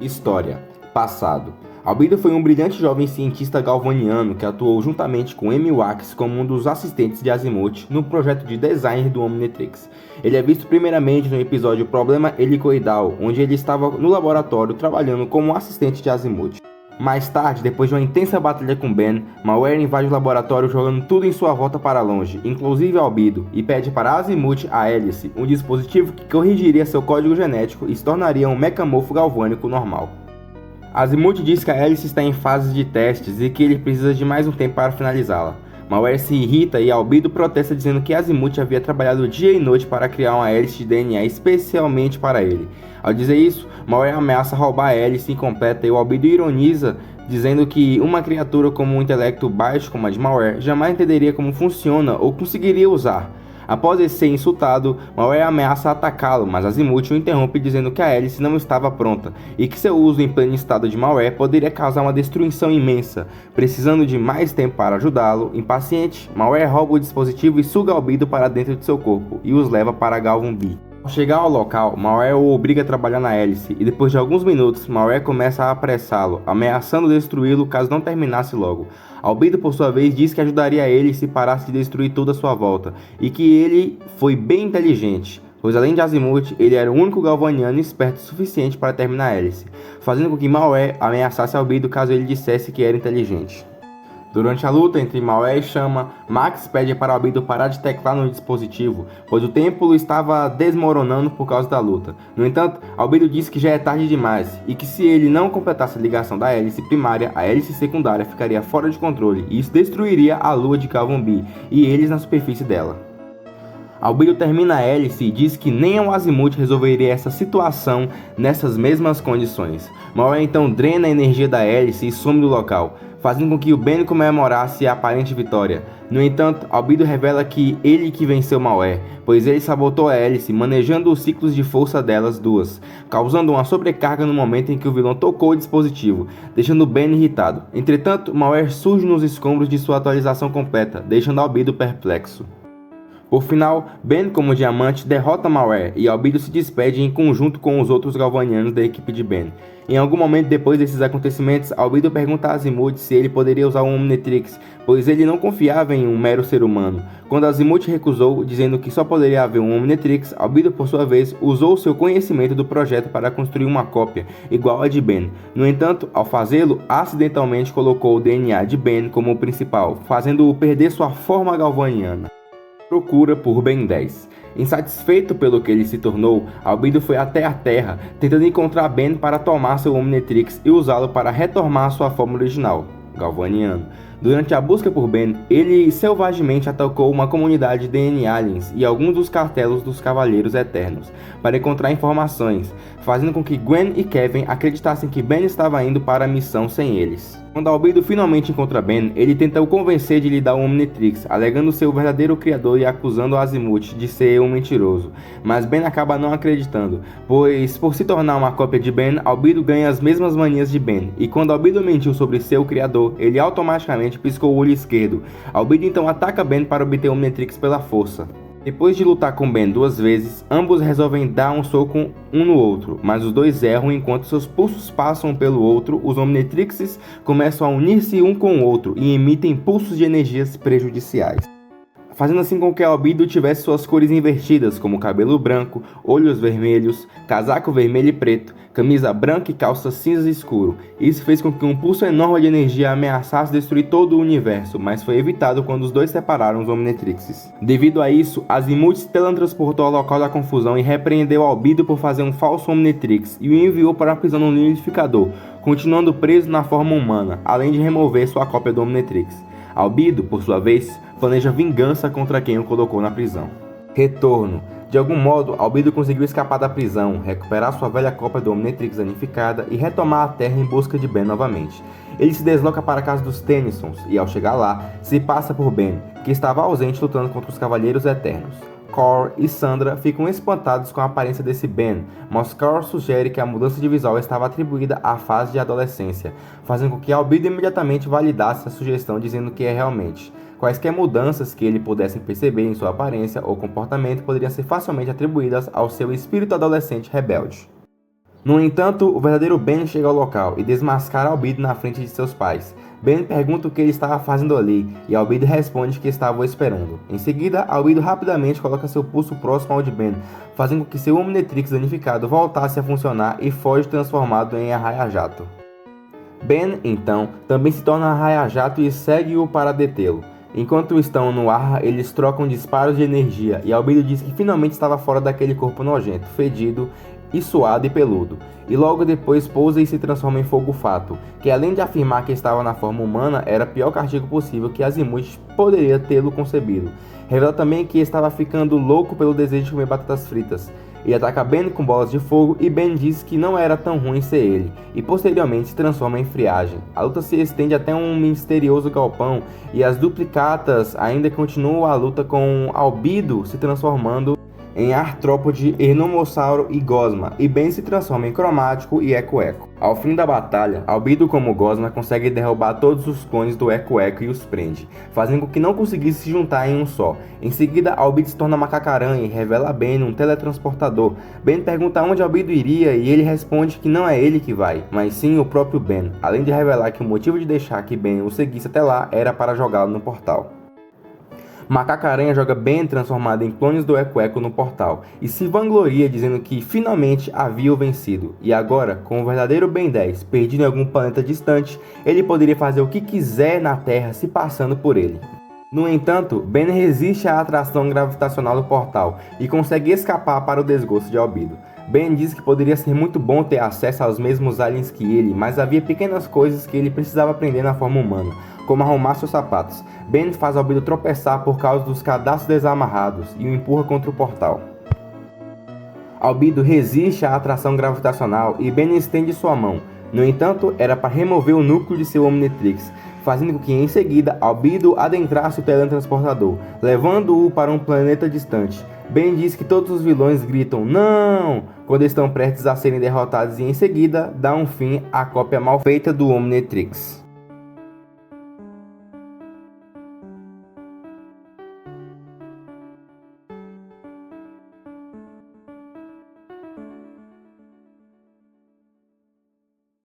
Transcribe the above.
História. Passado. Albedo foi um brilhante jovem cientista galvaniano que atuou juntamente com Emil Wax como um dos assistentes de Azimuth no projeto de design do Omnitrix. Ele é visto primeiramente no episódio Problema Helicoidal, onde ele estava no laboratório trabalhando como assistente de Azimuth. Mais tarde, depois de uma intensa batalha com Ben, Malware invade o laboratório jogando tudo em sua volta para longe, inclusive Albedo, e pede para Azimuth a Hélice, um dispositivo que corrigiria seu código genético e se tornaria um mecamorfo galvânico normal. Azimuth diz que a Hélice está em fase de testes e que ele precisa de mais um tempo para finalizá-la. Malware se irrita e Albedo protesta dizendo que Azimuth havia trabalhado dia e noite para criar uma hélice de DNA especialmente para ele. Ao dizer isso, Malware ameaça roubar a hélice incompleta e o Albedo ironiza, dizendo que uma criatura com um intelecto baixo como a de Malware jamais entenderia como funciona ou conseguiria usar. Após ele ser insultado, Malware ameaça atacá-lo, mas Azimuth o interrompe dizendo que a hélice não estava pronta e que seu uso em pleno estado de Malware poderia causar uma destruição imensa. Precisando de mais tempo para ajudá-lo, impaciente, Malware rouba o dispositivo e suga Albedo para dentro de seu corpo e os leva para Galvan B. Ao chegar ao local, Malware o obriga a trabalhar na hélice e depois de alguns minutos, Malware começa a apressá-lo, ameaçando destruí-lo caso não terminasse logo. Albedo, por sua vez, diz que ajudaria ele se parasse de destruir toda a sua volta e que ele foi bem inteligente, pois além de Azimuth, ele era o único galvaniano esperto o suficiente para terminar a hélice, fazendo com que Malware ameaçasse Albedo caso ele dissesse que era inteligente. Durante a luta entre Malware e Chama, Max pede para Albedo parar de teclar no dispositivo, pois o templo estava desmoronando por causa da luta. No entanto, Albedo diz que já é tarde demais e que se ele não completasse a ligação da hélice primária, a hélice secundária ficaria fora de controle e isso destruiria a lua de Galvan B e eles na superfície dela. Albedo termina a hélice e diz que nem o Azimuth resolveria essa situação nessas mesmas condições. Malware então drena a energia da hélice e some do local, fazendo com que o Ben comemorasse a aparente vitória. No entanto, Albedo revela que ele que venceu Malware, pois ele sabotou a hélice manejando os ciclos de força delas duas, causando uma sobrecarga no momento em que o vilão tocou o dispositivo, deixando Ben irritado. Entretanto, Malware surge nos escombros de sua atualização completa, deixando Albedo perplexo. Por final, Ben, como diamante, derrota Malware e Albedo se despede em conjunto com os outros galvanianos da equipe de Ben. Em algum momento depois desses acontecimentos, Albedo pergunta a Azimuth se ele poderia usar um Omnitrix, pois ele não confiava em um mero ser humano. Quando Azimuth recusou, dizendo que só poderia haver um Omnitrix, Albedo, por sua vez, usou seu conhecimento do projeto para construir uma cópia, igual a de Ben. No entanto, ao fazê-lo, acidentalmente colocou o DNA de Ben como principal, fazendo-o perder sua forma galvaniana. Procura por Ben 10. Insatisfeito pelo que ele se tornou, Albedo foi até a Terra, tentando encontrar Ben para tomar seu Omnitrix e usá-lo para retomar sua forma original, galvaniano. Durante a busca por Ben, ele selvagemente atacou uma comunidade de DNA aliens e alguns dos cartelos dos Cavaleiros Eternos, para encontrar informações, fazendo com que Gwen e Kevin acreditassem que Ben estava indo para a missão sem eles. Quando Albedo finalmente encontra Ben, ele tenta o convencer de lhe dar um Omnitrix, alegando ser o verdadeiro criador e acusando Azimuth de ser um mentiroso. Mas Ben acaba não acreditando, pois por se tornar uma cópia de Ben, Albedo ganha as mesmas manias de Ben, e quando Albedo mentiu sobre ser o criador, ele automaticamente piscou o olho esquerdo. Albedo então ataca Ben para obter o Omnitrix pela força. Depois de lutar com Ben duas vezes, ambos resolvem dar um soco um no outro, mas os dois erram enquanto seus pulsos passam pelo outro, os Omnitrixes começam a unir-se um com o outro e emitem pulsos de energias prejudiciais, fazendo assim com que Albedo tivesse suas cores invertidas, como cabelo branco, olhos vermelhos, casaco vermelho e preto, camisa branca e calça cinza escuro. Isso fez com que um pulso enorme de energia ameaçasse destruir todo o universo, mas foi evitado quando os dois separaram os Omnitrixes. Devido a isso, Azimuth se teletransportou ao local da confusão e repreendeu Albedo por fazer um falso Omnitrix e o enviou para a prisão no liquidificador, continuando preso na forma humana, além de remover sua cópia do Omnitrix. Albedo, por sua vez, planeja vingança contra quem o colocou na prisão. Retorno. De algum modo, Albedo conseguiu escapar da prisão, recuperar sua velha cópia do Omnitrix danificada e retomar a Terra em busca de Ben novamente. Ele se desloca para a casa dos Tennysons e, ao chegar lá, se passa por Ben, que estava ausente lutando contra os Cavaleiros Eternos. Cor e Sandra ficam espantados com a aparência desse Ben, mas Cor sugere que a mudança de visual estava atribuída à fase de adolescência, fazendo com que Albedo imediatamente validasse a sugestão dizendo que é realmente. Quaisquer mudanças que ele pudesse perceber em sua aparência ou comportamento poderiam ser facilmente atribuídas ao seu espírito adolescente rebelde. No entanto, o verdadeiro Ben chega ao local e desmascara Albedo na frente de seus pais. Ben pergunta o que ele estava fazendo ali e Albedo responde que estava o esperando. Em seguida, Albedo rapidamente coloca seu pulso próximo ao de Ben, fazendo com que seu Omnitrix danificado voltasse a funcionar e foge transformado em Arraia-Jato. Ben, então, também se torna Arraia-Jato e segue-o para detê-lo. Enquanto estão no ar, eles trocam disparos de energia e Albedo diz que finalmente estava fora daquele corpo nojento, fedido e suado e peludo, e logo depois pousa e se transforma em Fogo-Fato, que além de afirmar que estava na forma humana, era o pior castigo possível que Azimuth poderia tê-lo concebido. Revela também que estava ficando louco pelo desejo de comer batatas fritas. Ele ataca Ben com bolas de fogo e Ben diz que não era tão ruim ser ele, e posteriormente se transforma em friagem. A luta se estende até um misterioso galpão e as duplicatas ainda continuam a luta com Albedo se transformando em Artrópode, Ernomossauro e Gosma, e Ben se transforma em Cromático e Eco-Eco. Ao fim da batalha, Albedo como Gosma consegue derrubar todos os clones do Eco-Eco e os prende, fazendo com que não conseguisse se juntar em um só. Em seguida, Albedo se torna Macacaranha e revela a Ben um teletransportador. Ben pergunta onde Albedo iria e ele responde que não é ele que vai, mas sim o próprio Ben, além de revelar que o motivo de deixar que Ben o seguisse até lá era para jogá-lo no portal. Macacaranha joga Ben transformado em clones do Eco-Eco no portal e se vangloria dizendo que finalmente havia o vencido. E agora, com o verdadeiro Ben 10 perdido em algum planeta distante, ele poderia fazer o que quiser na Terra se passando por ele. No entanto, Ben resiste à atração gravitacional do portal e consegue escapar para o desgosto de Albedo. Ben diz que poderia ser muito bom ter acesso aos mesmos aliens que ele, mas havia pequenas coisas que ele precisava aprender na forma humana, como arrumar seus sapatos. Ben faz Albedo tropeçar por causa dos cadastros desamarrados e o empurra contra o portal. Albedo resiste à atração gravitacional e Ben estende sua mão. No entanto, era para remover o núcleo de seu Omnitrix, fazendo com que em seguida Albedo adentrasse o teletransportador, levando-o para um planeta distante. Ben diz que todos os vilões gritam "não" quando estão prestes a serem derrotados e em seguida dá um fim à cópia mal feita do Omnitrix.